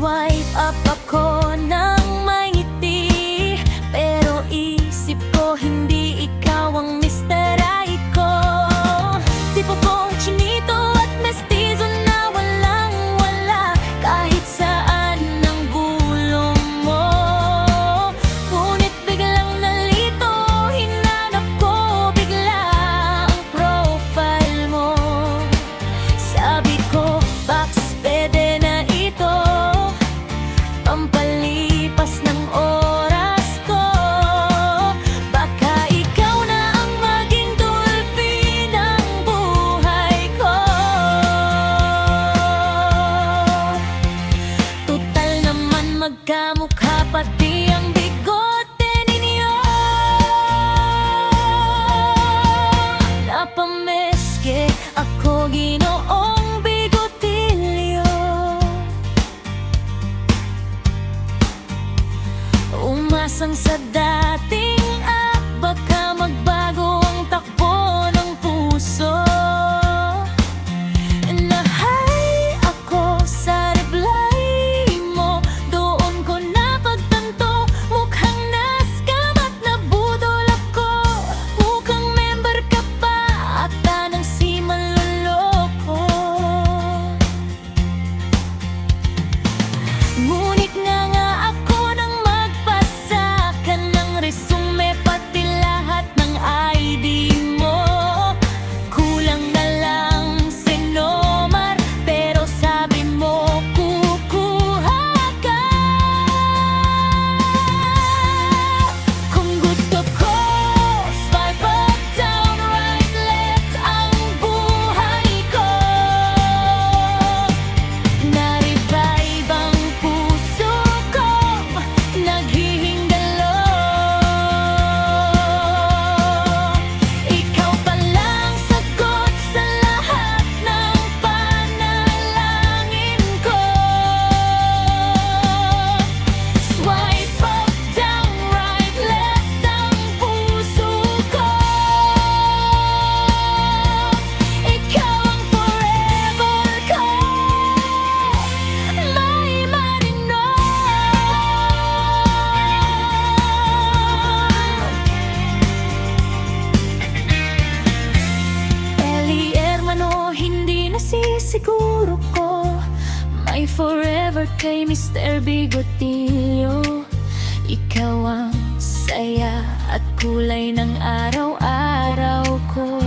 Swipe up ako ng may ngiti, pero isip ko hindi ikaw ang Mr. Right ko. Tipo ko chinito at mestizo na walang wala kahit saan ang gulong mo. Ngunit biglang nalito, hinanap ko bigla ang profile mo. Sabi ko, Bax, pwede na ito, pampalipas ng oras ko. Baka ikaw na ang maging dolphin ng buhay ko. Tutal naman magkamukha pati ang bigote ninyo. Napameske ako, Ginoong Bigotilyo. Umasang sa dating baka magbago ang takbo ng puso. Nahay ako sa reply mo, doon ko napagtanto mukhang na-scam at nabudol ako. Mukhang member ka pa ata ng si Manloloko. Ngunit nga ako nang magpasa ka ng resume pati lahat ng ID mo. Kulang na lang si Nomar, pero sabi mo kukuha ka. Kung gusto ko, swipe up, down, right, left ang buhay ko. Na-revive ang puso ko, naghihingalo. Ikaw pa lang sagot sa lahat ng panalangin ko. Swipe up, down, right, left ang puso ko. Ikaw ang forever ko, may marino. Eli Hermano, hindi nasisiguro ko, may forever kay Mr. Bigotilyo. Ikaw ang saya at kulay ng araw-araw ko.